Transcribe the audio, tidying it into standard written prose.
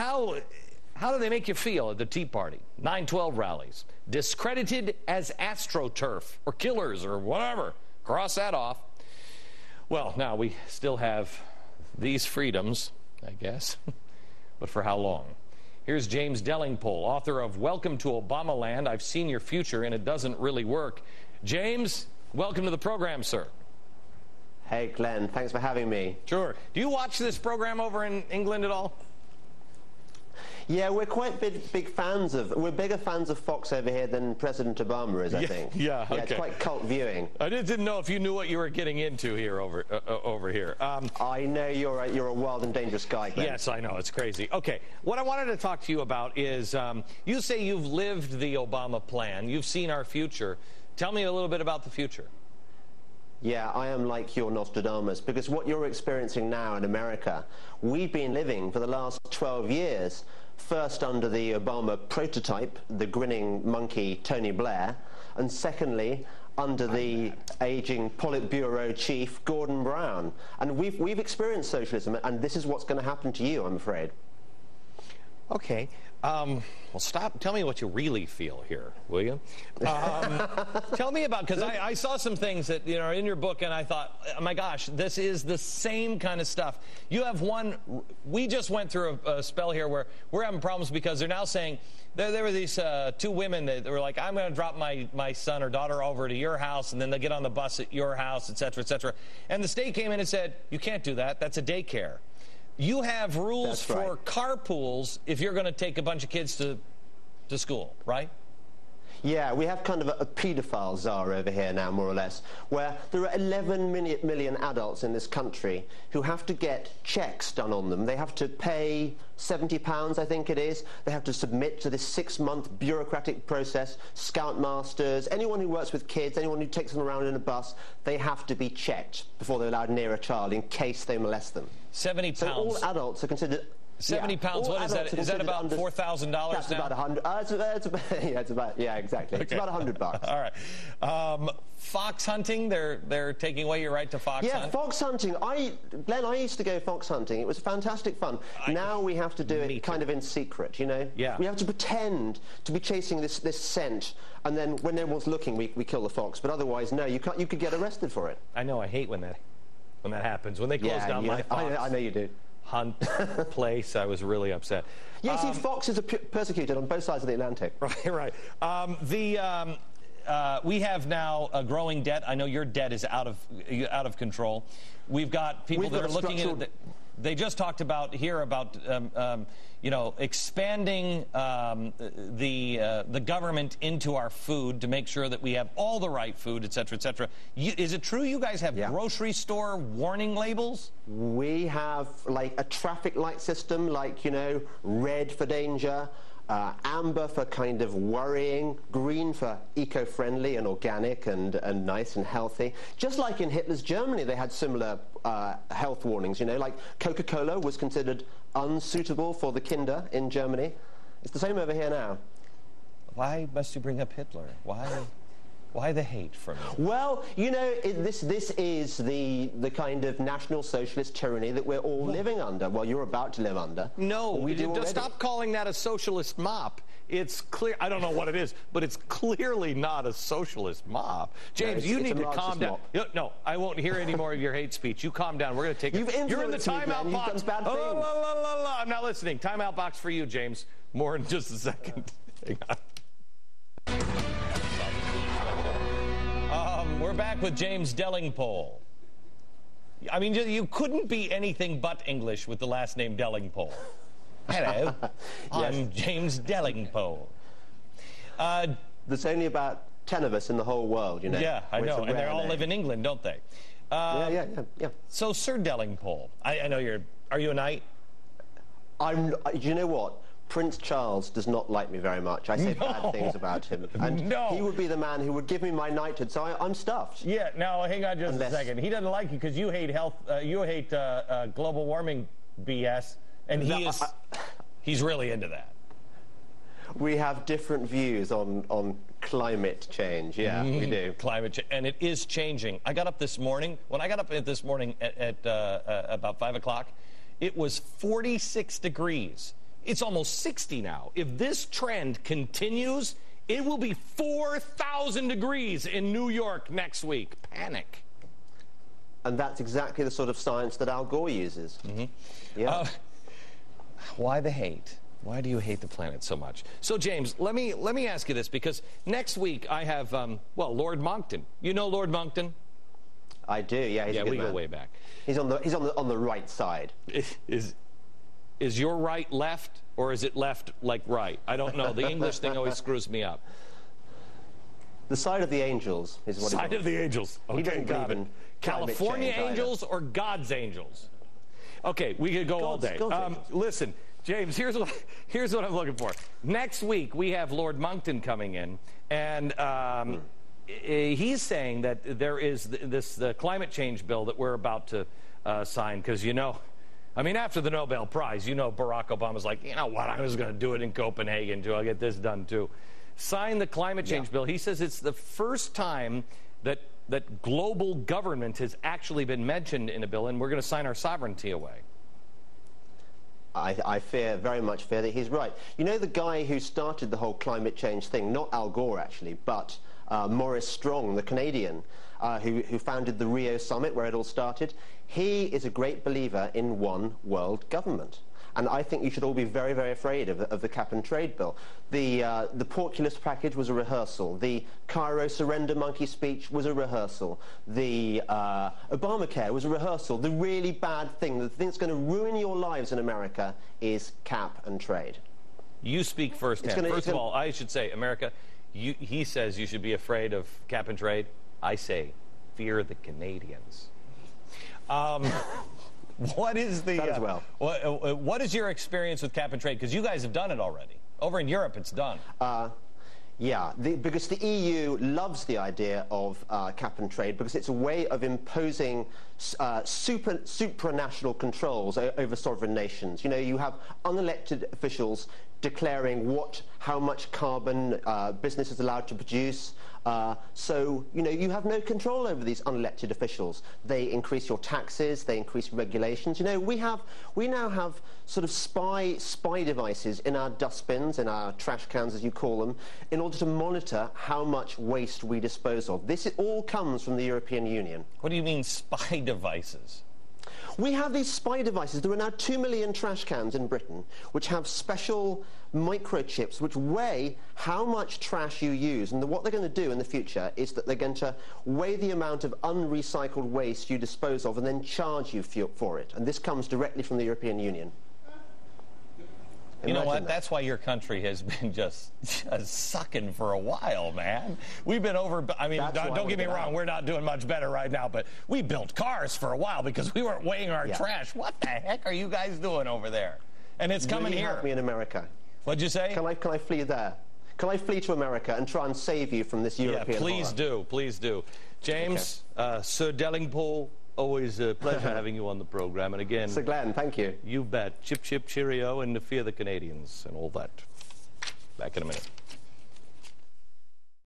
how do they make you feel at the Tea Party? 9/12 rallies, discredited as astroturf or killers or whatever. Cross that off. Well, now we still have these freedoms, I guess, but for how long? Here's James Delingpole, author of Welcome to Obama Land. I've seen your future and it doesn't really work. James, welcome to the program, sir. Hey, Glenn. Thanks for having me. Sure. Do you watch this program over in England at all? Yeah, we're quite big fans of. We're bigger fans of Fox over here than President Obama is, I think. Yeah, okay. Yeah, it's quite cult viewing. I didn't know if you knew what you were getting into here over here. I know you're a wild and dangerous guy, Glenn. Yes, I know. It's crazy. Okay, what I wanted to talk to you about is you say you've lived the Obama plan. You've seen our future. Tell me a little bit about the future. Yeah, I am like your Nostradamus, because what you're experiencing now in America, we've been living for the last 12 years, first under the Obama prototype, the grinning monkey Tony Blair, and secondly, under the aging Politburo chief Gordon Brown. And we've experienced socialism, and this is what's going to happen to you, I'm afraid. Okay. Well, stop. Tell me what you really feel here, will you? Tell me about, because I saw some things that, you know, in your book, and I thought, oh my gosh, this is the same kind of stuff. You have one, we just went through a spell here where we're having problems because they're now saying, there were these two women that were like, I'm going to drop my son or daughter over to your house, and then they get on the bus at your house, et cetera, et cetera. And the state came in and said, you can't do that. That's a daycare. You have rules for carpools if you're going to take a bunch of kids to school, right? Yeah, we have kind of a paedophile czar over here now, more or less, where there are 11 million adults in this country who have to get checks done on them. They have to pay £70, I think it is. They have to submit to this 6-month bureaucratic process. Scoutmasters, anyone who works with kids, anyone who takes them around in a bus, they have to be checked before they're allowed near a child in case they molest them. £70. So all adults are considered... £70, what is that? Is that about $4,000 now? That's about 100. Yeah, exactly. Okay. It's about $100. All right. Fox hunting, they're taking away your right to fox hunt? Yeah, fox hunting. Glenn, I used to go fox hunting. It was fantastic fun. Now we have to do it kind of in secret, you know? Yeah. We have to pretend to be chasing this scent, and then when no one's looking, we kill the fox. But otherwise, no, you could get arrested for it. I know. I hate when that happens. When they close down my fox. I know you do. Hunt place, I was really upset. Yeah, see, foxes are persecuted on both sides of the Atlantic. Right. We have now a growing debt. I know your debt is out of control. We've got people that are looking at it. They just talked about expanding the government into our food to make sure that we have all the right food, et cetera, et cetera. Is it true you guys have grocery store warning labels? We have like a traffic light system, like, you know, red for danger, amber for kind of worrying, green for eco-friendly and organic and nice and healthy. Just like in Hitler's Germany, they had similar health warnings, you know, like Coca-Cola was considered unsuitable for the Kinder in Germany. It's the same over here now. Why must you bring up Hitler? Why the hate from you? Well, you know, this is the kind of National Socialist tyranny that we're all living under. Well, you're about to live under. No, stop calling that a socialist mop. It's clear. I don't know what it is, but it's clearly not a socialist mop. James, you need to calm down. No, I won't hear any more of your hate speech. You calm down. We're going to take it. You're in the timeout box. You've done bad things. I'm not listening. Timeout box for you, James. More in just a second. Hang on. We're back with James Delingpole. I mean, you couldn't be anything but English with the last name Delingpole. Hello, I'm James Delingpole. There's only about 10 of us in the whole world, you know. Yeah, I know, and they all live in England, don't they? Yeah. So, Sir Delingpole, I know are you a knight? You know what? Prince Charles does not like me very much. I say bad things about him. And he would be the man who would give me my knighthood, so I'm stuffed. Yeah, now, hang on just a second. He doesn't like you because you hate global warming BS, and he's really into that. We have different views on climate change. Yeah, we do. Climate change, and it is changing. I got up this morning. When I got up this morning at about 5 o'clock, it was 46 degrees It's almost 60 now. If this trend continues, it will be 4,000 degrees in New York next week. Panic. And that's exactly the sort of science that Al Gore uses. Yeah. Why the hate? Why do you hate the planet so much? So, James, let me ask you this, because next week I have, well, Lord Monckton. You know Lord Monckton? I do, yeah. He's a good we man. go way back. He's on the right side. Is your right left, or is it left like right? I don't know. The English thing always screws me up. The side of the angels is what Side of the angels. Okay, he doesn't got believe it. in California climate change angels or God's angels? Okay, we could go all day. God's Listen, James, here's what I'm looking for. Next week, we have Lord Monckton coming in, and he's saying that there is the climate change bill that we're about to sign, because, I mean, after the Nobel Prize, Barack Obama's like, you know what, I was going to do it in Copenhagen, too. I'll get this done, too. Sign the climate change bill. He says it's the first time that global government has actually been mentioned in a bill, and we're going to sign our sovereignty away. I very much fear that he's right. You know the guy who started the whole climate change thing, not Al Gore actually, but Maurice Strong, the Canadian, who founded the Rio Summit where it all started. He is a great believer in one world government. And I think you should all be very, very afraid of the cap-and-trade bill. The Porculus package was a rehearsal. The Cairo surrender monkey speech was a rehearsal. The Obamacare was a rehearsal. The really bad thing, the thing that's going to ruin your lives in America, is cap-and-trade. You speak firsthand. First of all, I should say, America, he says you should be afraid of cap-and-trade. I say, fear the Canadians. What is the that as well. What is your experience with cap and trade? Because you guys have done it already. Over in Europe, it's done. Yeah, because the EU loves the idea of cap and trade, because it's a way of imposing supranational controls over sovereign nations. You have unelected officials declaring how much carbon business is allowed to produce. So, you have no control over these unelected officials. They increase your taxes, they increase regulations. We now have sort of spy devices in our dustbins, in our trash cans, as you call them, in order to monitor how much waste we dispose of. This all comes from the European Union. What do you mean, spy devices? We have these spy devices. There are now 2 million trash cans in Britain which have special microchips which weigh how much trash you use. And what they're going to do in the future is that they're going to weigh the amount of unrecycled waste you dispose of and then charge you for it. And this comes directly from the European Union. You know what? That's why your country has been just sucking for a while, man. We've been I mean, don't get me wrong, we're not doing much better right now, but we built cars for a while because we weren't weighing our trash. What the heck are you guys doing over there? And it's coming here. Help me in America. What'd you say? Can I flee there? Can I flee to America and try and save you from this European please horror? do. Please do. James, Sir Delingpole, always a pleasure having you on the program. And again, Sir Glenn, thank you. You bet. Chip, chip, cheerio, and fear the Canadians and all that. Back in a minute.